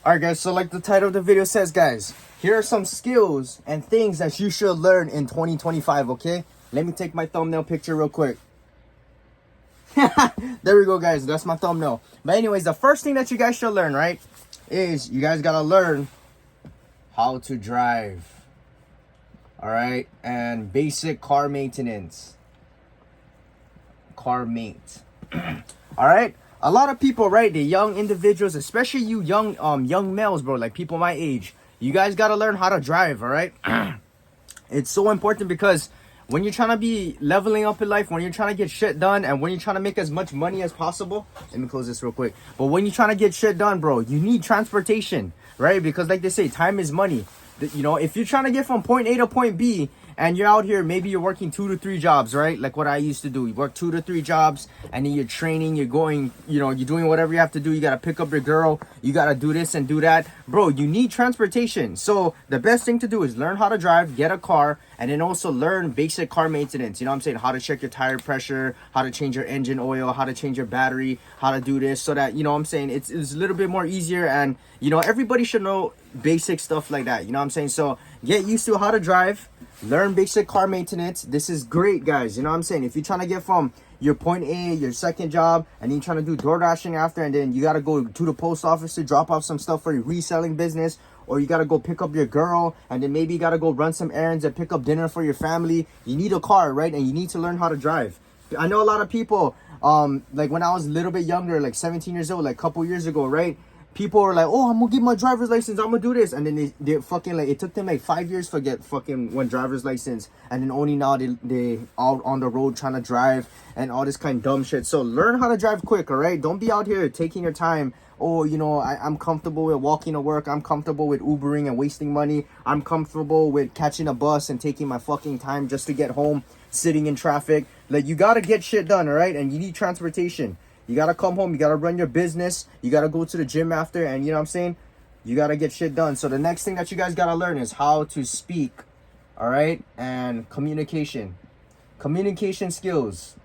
Alright guys, so like the title of the video says, guys, here are some skills and things that you should learn in 2025, okay? Let me take my thumbnail picture real quick. There we go, guys. That's my thumbnail. But anyways, the first thing that you guys should learn, right, is you guys gotta learn how to drive. Alright? And basic car maintenance. Car mate. Alright? A lot of people, right, the young individuals, especially you young males, bro, like people my age, you guys got to learn how to drive, all right? It's so important because when you're trying to be leveling up in life, when you're trying to get shit done, and when you're trying to make as much money as possible, let me close this real quick. But when you're trying to get shit done, bro, you need transportation, right? Because like they say, time is money. You know, if you're trying to get from point A to point B, and you're out here, maybe you're working 2 to 3 jobs, right? Like what I used to do. You work 2 to 3 jobs, and then you're training, you're going, you know, you're doing whatever you have to do. You got to pick up your girl. You got to do this and do that. Bro, you need transportation. So the best thing to do is learn how to drive, get a car, and then also learn basic car maintenance. You know what I'm saying? How to check your tire pressure, how to change your engine oil, how to change your battery, how to do this so that, you know what I'm saying, it's a little bit more easier. And, you know, everybody should know basic stuff like that. You know what I'm saying? So get used to how to drive. Learn basic car maintenance. This is great, guys. You know what I'm saying? If you're trying to get from your point A, your second job, and you're trying to do door dashing after, and then you got to go to the post office to drop off some stuff for your reselling business, or you got to go pick up your girl, and then maybe you got to go run some errands and pick up dinner for your family. You need a car, right? And you need to learn how to drive. I know a lot of people, like when I was a little bit younger, like 17 years old, like a couple years ago, right? People were like, oh, I'm gonna get my driver's license, I'm gonna do this. And then they fucking, like, it took them like 5 years to get fucking one driver's license. And then only now they out on the road trying to drive and all this kind of dumb shit. So learn how to drive quick, all right? Don't be out here taking your time. Oh, you know, I'm comfortable with walking to work. I'm comfortable with Ubering and wasting money. I'm comfortable with catching a bus and taking my fucking time just to get home, sitting in traffic. Like, you gotta get shit done, all right? And you need transportation. You got to come home. You got to run your business. You got to go to the gym after. And you know what I'm saying? You got to get shit done. So the next thing that you guys got to learn is how to speak. All right? And communication. Communication skills.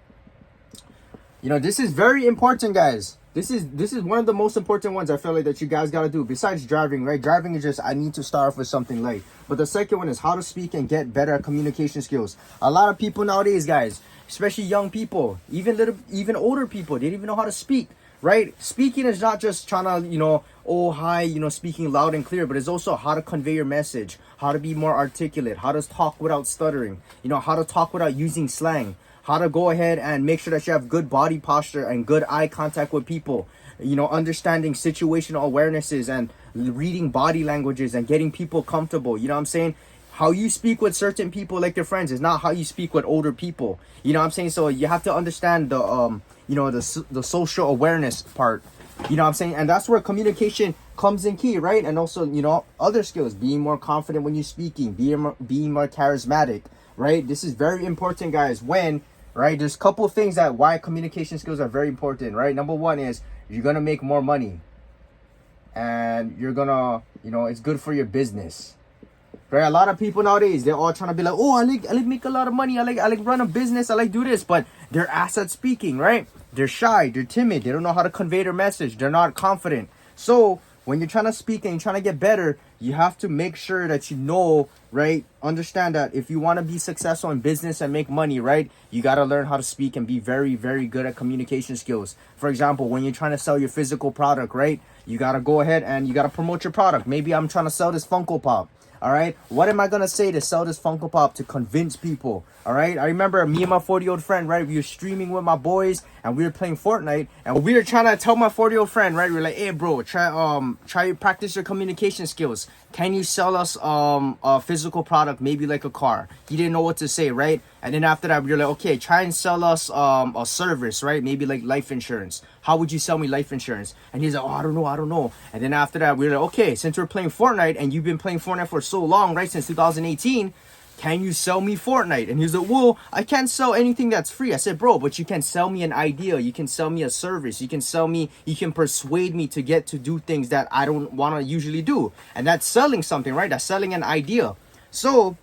You know, this is very important, guys. This is one of the most important ones I feel like that you guys got to do. Besides driving, right? Driving is just, I need to start off with something light. But the second one is how to speak and get better at communication skills. A lot of people nowadays, guys, especially young people, even older people, they don't even know how to speak, right? Speaking is not just trying to, you know, oh, hi, you know, speaking loud and clear, but it's also how to convey your message, how to be more articulate, how to talk without stuttering, you know, how to talk without using slang, how to go ahead and make sure that you have good body posture and good eye contact with people, you know, understanding situational awarenesses and reading body languages and getting people comfortable. You know what I'm saying? How you speak with certain people like your friends is not how you speak with older people. You know what I'm saying? So you have to understand the you know, the social awareness part. You know what I'm saying? And that's where communication comes in key, right? And also, you know, other skills, being more confident when you're speaking, being more charismatic, right? This is very important, guys. When, right, there's a couple of things that why communication skills are very important, right? Number one is you're gonna make more money, and you're gonna, you know, it's good for your business. Right? A lot of people nowadays, they're all trying to be like, oh, I like make a lot of money. I like run a business. I like do this. But they're ass at speaking, right? They're shy. They're timid. They don't know how to convey their message. They're not confident. So when you're trying to speak and you're trying to get better, you have to make sure that you know, right? Understand that if you want to be successful in business and make money, right? You got to learn how to speak and be very, very good at communication skills. For example, when you're trying to sell your physical product, right? You got to go ahead and you got to promote your product. Maybe I'm trying to sell this Funko Pop. All right, what am I gonna say to sell this Funko Pop to convince people? All right, I remember me and my 40-year-old friend, right? We were streaming with my boys and we were playing Fortnite, and we were trying to tell my 40-year-old friend, right? We were like, hey, bro, try practice your communication skills. Can you sell us a physical product, maybe like a car? He didn't know what to say, right? And then after that, we were like, okay, try and sell us a service, right? Maybe like life insurance. How would you sell me life insurance? And he's like, oh, I don't know. And then after that, we were like, okay, since we're playing Fortnite and you've been playing Fortnite for so long, right, since 2018, can you sell me Fortnite? And he's like, well, I can't sell anything that's free. I said, bro, but you can sell me an idea. You can sell me a service. You can persuade me to get to do things that I don't want to usually do. And that's selling something, right? That's selling an idea. So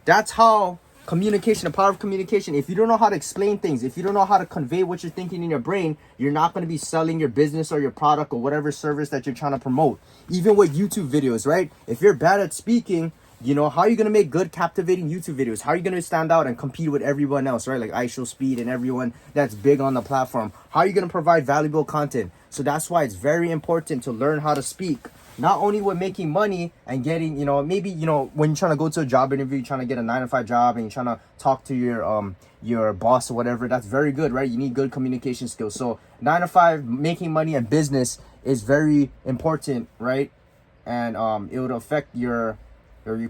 that's how Communication, the power of communication. If you don't know how to explain things, if you don't know how to convey what you're thinking in your brain, you're not going to be selling your business or your product or whatever service that you're trying to promote. Even with YouTube videos, right? If you're bad at speaking, you know, how are you going to make good, captivating YouTube videos? How are you going to stand out and compete with everyone else, right? Like iShowSpeed and everyone that's big on the platform. How are you going to provide valuable content? So that's why it's very important to learn how to speak. Not only with making money and getting, you know, maybe, you know, when you're trying to go to a job interview, you're trying to get a 9-to-5 job and you're trying to talk to your boss or whatever, that's very good, right? You need good communication skills. So 9-to-5, making money and business is very important, right? And it would affect your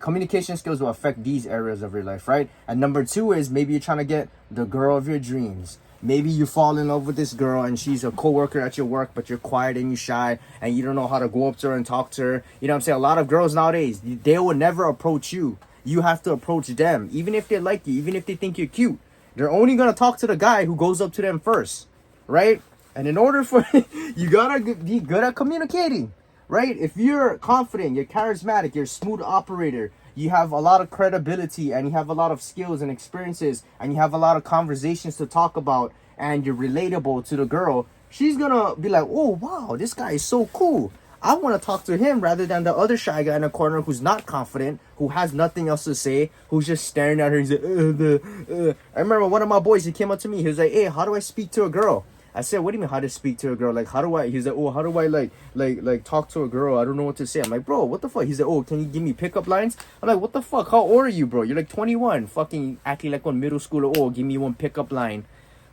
communication skills will affect these areas of your life, right? And number 2 is maybe you're trying to get the girl of your dreams. Maybe you fall in love with this girl and she's a coworker at your work, but you're quiet and you're shy and you don't know how to go up to her and talk to her. You know what I'm saying? A lot of girls nowadays, they will never approach you. You have to approach them. Even if they like you, even if they think you're cute, they're only going to talk to the guy who goes up to them first, right? And in order for, you got to be good at communicating, right? If you're confident, you're charismatic, you're a smooth operator, you have a lot of credibility and you have a lot of skills and experiences and you have a lot of conversations to talk about and you're relatable to the girl, she's gonna be like, oh wow, this guy is so cool. I want to talk to him rather than the other shy guy in the corner who's not confident, who has nothing else to say, who's just staring at her. He's like, I remember one of my boys, he came up to me, he was like, hey, how do I speak to a girl? I said, what do you mean how to speak to a girl? Like, how do I, he's like, oh, how do I like talk to a girl? I don't know what to say. I'm like, bro, what the fuck? He's like, oh, can you give me pickup lines? I'm like, what the fuck? How old are you, bro? You're like 21, fucking acting like one middle schooler. Oh, give me one pickup line.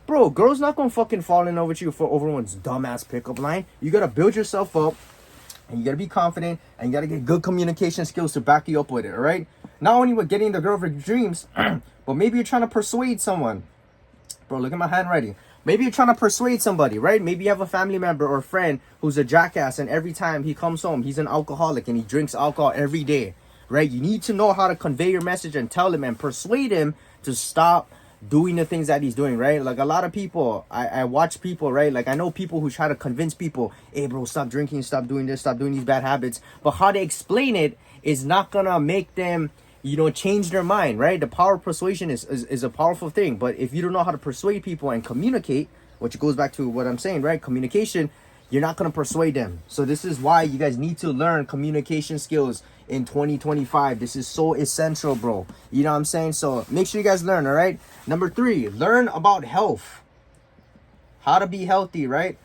Bro, girls not gonna fucking fall in love with you for over one's dumbass pickup line. You gotta build yourself up and you gotta be confident and you gotta get good communication skills to back you up with it, all right? Not only with getting the girl of your dreams, but maybe you're trying to persuade someone. Bro, look at my handwriting. Maybe you're trying to persuade somebody, right? Maybe you have a family member or a friend who's a jackass and every time he comes home, he's an alcoholic and he drinks alcohol every day, right? You need to know how to convey your message and tell him and persuade him to stop doing the things that he's doing, right? Like a lot of people, I watch people, right? Like I know people who try to convince people, hey bro, stop drinking, stop doing this, stop doing these bad habits. But how they explain it is not gonna make them, you know, change their mind, right? The power of persuasion is a powerful thing. But if you don't know how to persuade people and communicate, which goes back to what I'm saying, right? Communication, you're not going to persuade them. So this is why you guys need to learn communication skills in 2025. This is so essential, bro. You know what I'm saying? So make sure you guys learn, all right? Number 3, learn about health. How to be healthy, right?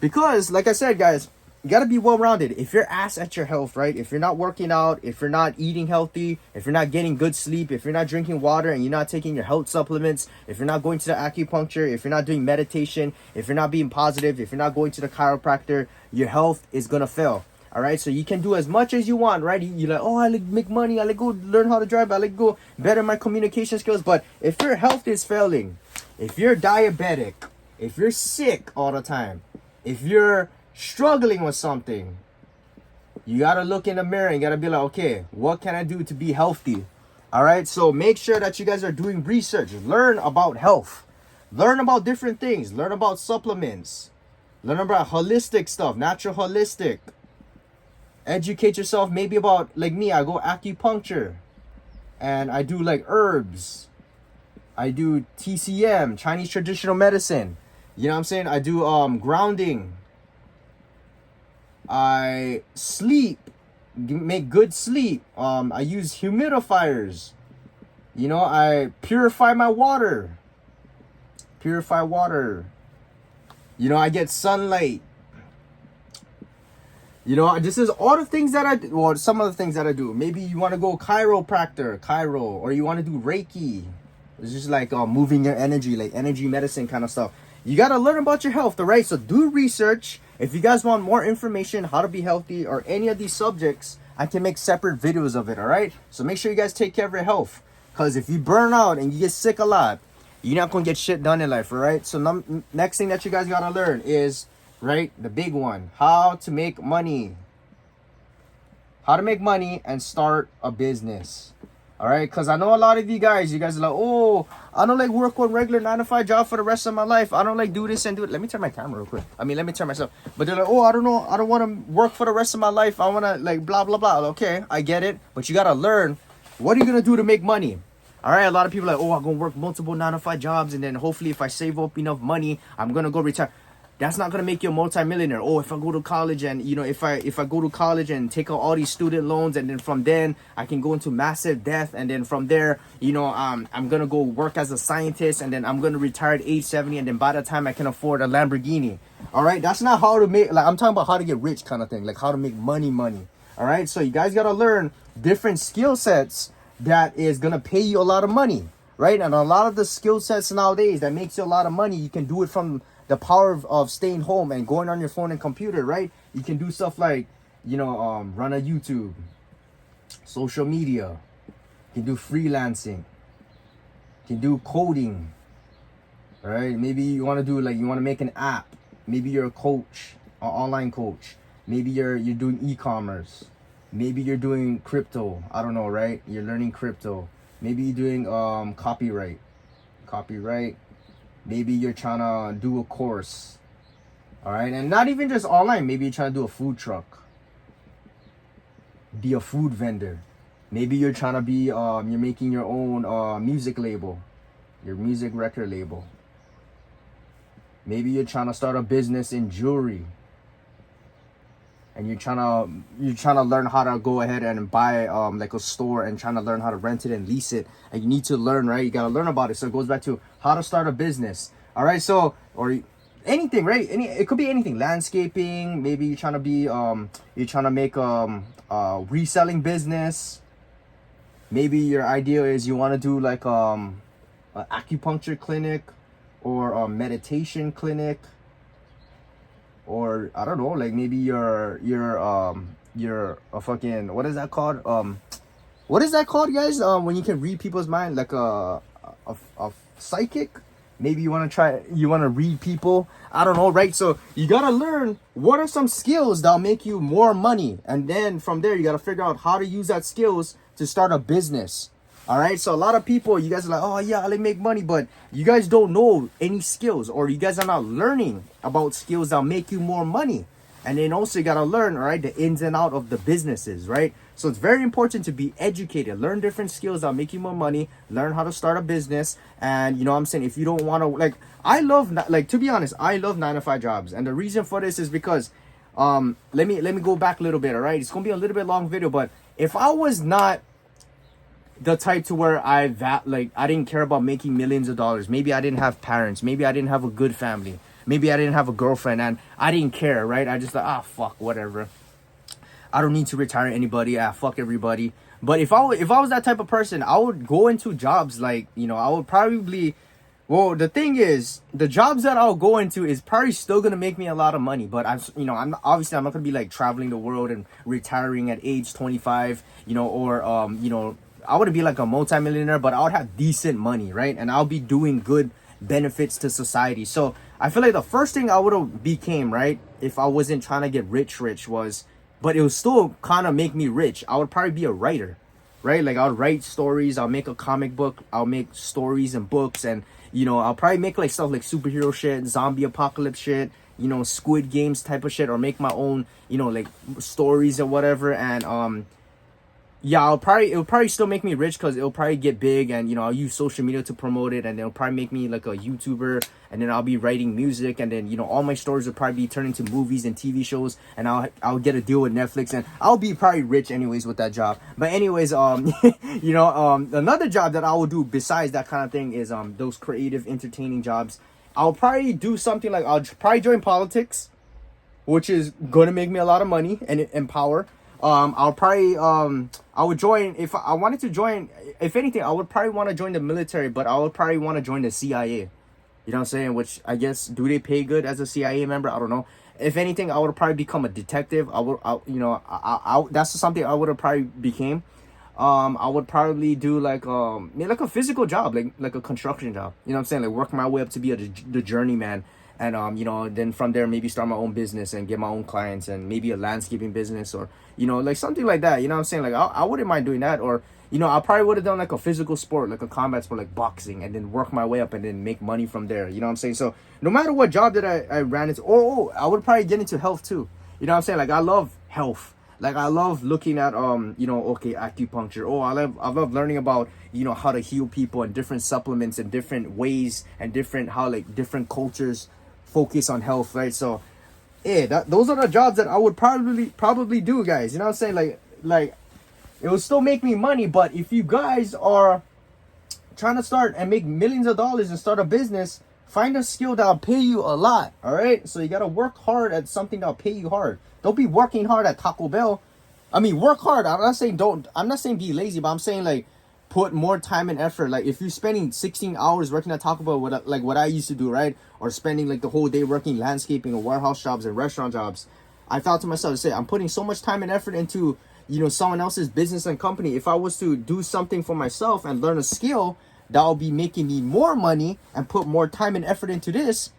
Because, like I said, guys, you got to be well-rounded. If you're ass at your health, right? If you're not working out, if you're not eating healthy, if you're not getting good sleep, if you're not drinking water and you're not taking your health supplements, if you're not going to the acupuncture, if you're not doing meditation, if you're not being positive, if you're not going to the chiropractor, your health is going to fail. All right, so you can do as much as you want, right? You're like, oh, I like make money, I like go learn how to drive, I like go better my communication skills. But if your health is failing, if you're diabetic, if you're sick all the time, if you're struggling with something, you gotta look in the mirror and gotta be like, okay, what can I do to be healthy? All right, so make sure that you guys are doing research. Learn about health, learn about different things, learn about supplements, learn about holistic stuff, natural holistic. Educate yourself maybe about, like me, I go acupuncture and I do like herbs, I do TCM, Chinese traditional medicine, you know what I'm saying? I do grounding, I sleep, make good sleep. I use humidifiers. You know, I purify my water. Purify water. You know, I get sunlight. You know, this is all the things that I do. Well, some of the things that I do. Maybe you want to go chiro, or you want to do Reiki. It's just like moving your energy, like energy medicine kind of stuff. You got to learn about your health, all right? So do research. If you guys want more information, how to be healthy, or any of these subjects, I can make separate videos of it, all right? So make sure you guys take care of your health. Because if you burn out and you get sick a lot, you're not going to get shit done in life, all right? So next thing that you guys got to learn is, right, the big one, how to make money. How to make money and start a business. All right, because I know a lot of you guys are like, oh, I don't like work one regular 9-to-5 job for the rest of my life. I don't like do this and do it. Let me turn my camera real quick. Let me turn myself. But they're like, oh, I don't know. I don't want to work for the rest of my life. I want to like blah, blah, blah. Okay, I get it. But you got to learn, what are you going to do to make money? All right, a lot of people are like, oh, I'm gonna work multiple 9 to 5 jobs, and then hopefully if I save up enough money, I'm gonna go retire. That's not gonna make you a multimillionaire. Oh, if I go to college and if I go to college and take out all these student loans, and then from then I can go into massive debt, and then from there, I'm gonna go work as a scientist, and then I'm gonna retire at age 70, and then by the time I can afford a Lamborghini. All right, that's not how to make. Like, I'm talking about how to get rich, kind of thing, like how to make money. All right, so you guys gotta learn different skill sets that is gonna pay you a lot of money, right? And a lot of the skill sets nowadays that makes you a lot of money, you can do it from the power of staying home and going on your phone and computer, right? You can do stuff like, run a YouTube, social media. You can do freelancing. You can do coding, right? Maybe you want to do you want to make an app. Maybe you're a coach, an online coach. Maybe you're doing e-commerce. Maybe you're doing crypto. I don't know, right? You're learning crypto. Maybe you're doing copyright. Maybe you're trying to do a course. All right, and not even just online. Maybe you're trying to do a food truck. Be a food vendor. Maybe you're trying to be you're making your own music label, your music record label. Maybe you're trying to start a business in jewelry. And you're trying to learn how to go ahead and buy like a store and trying to learn how to rent it and lease it. And you need to learn, right? You got to learn about it. So it goes back to how to start a business. All right. So, or anything, right? It could be anything. Landscaping. Maybe you're trying to be you're trying to make a reselling business. Maybe your idea is you want to do like an acupuncture clinic or a meditation clinic. Or I don't know, like maybe you're a fucking, what is that called? What is that called, guys? When you can read people's mind, like a psychic. Maybe you want to read people. I don't know, right? So you gotta learn what are some skills that'll make you more money, and then from there you gotta figure out how to use that skills to start a business. All right, so a lot of people, you guys are like, oh yeah, I make money, but you guys don't know any skills, or you guys are not learning about skills that'll make you more money. And then also you gotta learn, all right, the ins and out of the businesses, right? So it's very important to be educated, learn different skills that'll make you more money, learn how to start a business. And you know what I'm saying, if you don't want to, to be honest, I love 9 to 5 jobs. And the reason for this is because, let me go back a little bit, all right? It's gonna be a little bit long video, but if I was not the type to where I didn't care about making millions of dollars. Maybe I didn't have parents. Maybe I didn't have a good family. Maybe I didn't have a girlfriend, and I didn't care, right? I just thought, fuck, whatever. I don't need to retire anybody. Fuck everybody. But if I was that type of person, I would go into jobs I would probably. Well, the thing is, the jobs that I'll go into is probably still gonna make me a lot of money. But I'm not gonna be like traveling the world and retiring at age 25. I wouldn't be like a multimillionaire, but I would have decent money, right? And I'll be doing good benefits to society. So I feel like the first thing I would have became, right, if I wasn't trying to get rich was, but it would still kind of make me rich. I would probably be a writer, right? Like I'll write stories. I'll make a comic book. I'll make stories and books. And, I'll probably make like stuff like superhero shit, zombie apocalypse shit, Squid Games type of shit, or make my own, like stories or whatever. And, yeah, it will probably still make me rich because it'll probably get big, and I'll use social media to promote it, and it'll probably make me like a YouTuber, and then I'll be writing music, and then all my stories will probably be turned into movies and TV shows, and I'll get a deal with Netflix, and I'll be probably rich anyways with that job. But anyways, another job that I will do besides that kind of thing is those creative, entertaining jobs. I'll probably do something like I'll probably join politics, which is gonna make me a lot of money and power. I'll probably I would join if I wanted to join. If anything, I would probably want to join the military, but I would probably want to join the CIA. You know what I'm saying? Which I guess, do they pay good as a CIA member? I don't know. If anything, I would probably become a detective. That's something I would have probably became. I would probably do like a physical job, like a construction job. You know what I'm saying? Like work my way up to be the journeyman. And, then from there, maybe start my own business and get my own clients, and maybe a landscaping business, or, like something like that. You know what I'm saying? Like, I wouldn't mind doing that. Or, I probably would have done like a physical sport, like a combat sport, like boxing, and then work my way up and then make money from there. You know what I'm saying? So no matter what job that I ran into, I would probably get into health too. You know what I'm saying? Like, I love health. Like I love looking at you know, okay, acupuncture. Oh, I love learning about, you know, how to heal people and different supplements and different ways and different how like different cultures focus on health, right? So yeah, those are the jobs that I would probably do, guys. You know what I'm saying? Like it will still make me money, but if you guys are trying to start and make millions of dollars and start a business, find a skill that'll pay you a lot. All right, so you gotta work hard at something that'll pay you hard. Don't be working hard at Taco Bell. I mean, work hard. I'm not saying be lazy, but I'm saying like put more time and effort. Like if you're spending 16 hours working at Taco Bell, like what I used to do, right? Or spending like the whole day working landscaping or warehouse jobs and restaurant jobs, I thought to myself, say, I'm putting so much time and effort into, you know, someone else's business and company. If I was to do something for myself and learn a skill that'll be making me more money and put more time and effort into this,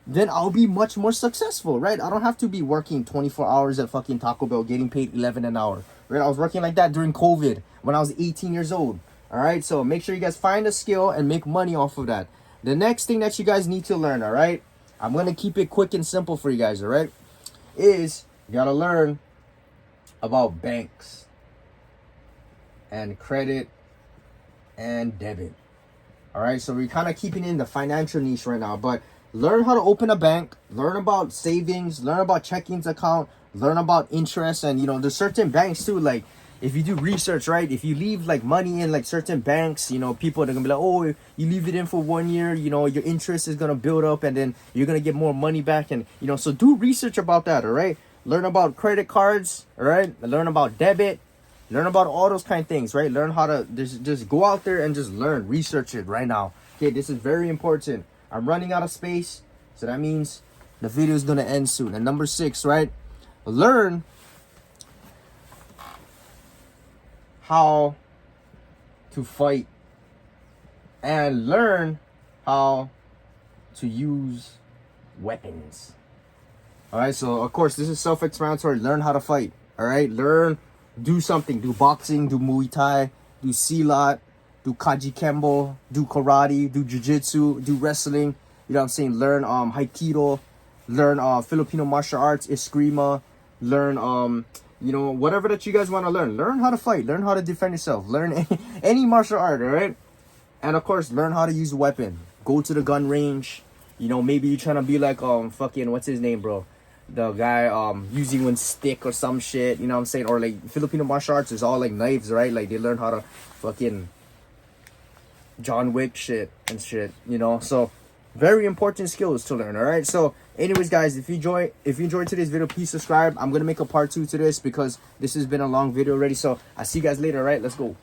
then I'll be much more successful, right? I don't have to be working 24 hours at fucking Taco Bell getting paid 11 an hour, right? I was working like that during COVID when I was 18 years old. All right, so make sure you guys find a skill and make money off of that. The next thing that you guys need to learn, all right, I'm gonna keep it quick and simple for you guys, all right, is you gotta learn about banks and credit and debit. All right, so we're kind of keeping in the financial niche right now, but learn how to open a bank, learn about savings, learn about checkings account, learn about interest. And you know, there's certain banks too, like if you do research, right, if you leave like money in like certain banks, you know, people are gonna be like, oh, you leave it in for 1 year, you know, your interest is gonna build up and then you're gonna get more money back. And you know, so do research about that. All right, learn about credit cards, all right, learn about debit, learn about all those kind of things, right? Learn how to just go out there and just learn, research it right now. Okay, this is very important. I'm running out of space, so that means the video is gonna end soon. And number 6, right? Learn how to fight and learn how to use weapons. All right, so of course this is self-explanatory. Learn how to fight. All right, do something. Do boxing, do Muay Thai, do Silat, do Kaji Kembo, do karate, do jiu-jitsu, do wrestling. You know what I'm saying? Learn Haikido, learn Filipino martial arts, Eskrima, learn you know, whatever that you guys want to learn. Learn how to fight, learn how to defend yourself, learn any martial art, all right? And of course, learn how to use a weapon. Go to the gun range. You know, maybe you're trying to be like fucking what's his name, bro? The guy using one stick or some shit, you know what I'm saying? Or like Filipino martial arts is all like knives, right? Like they learn how to fucking John Wick shit and shit, you know? So very important skills to learn. All right, so anyways guys, if you enjoyed today's video, please subscribe. I'm gonna make a part 2 to this because this has been a long video already. So I'll see you guys later. All right, let's go.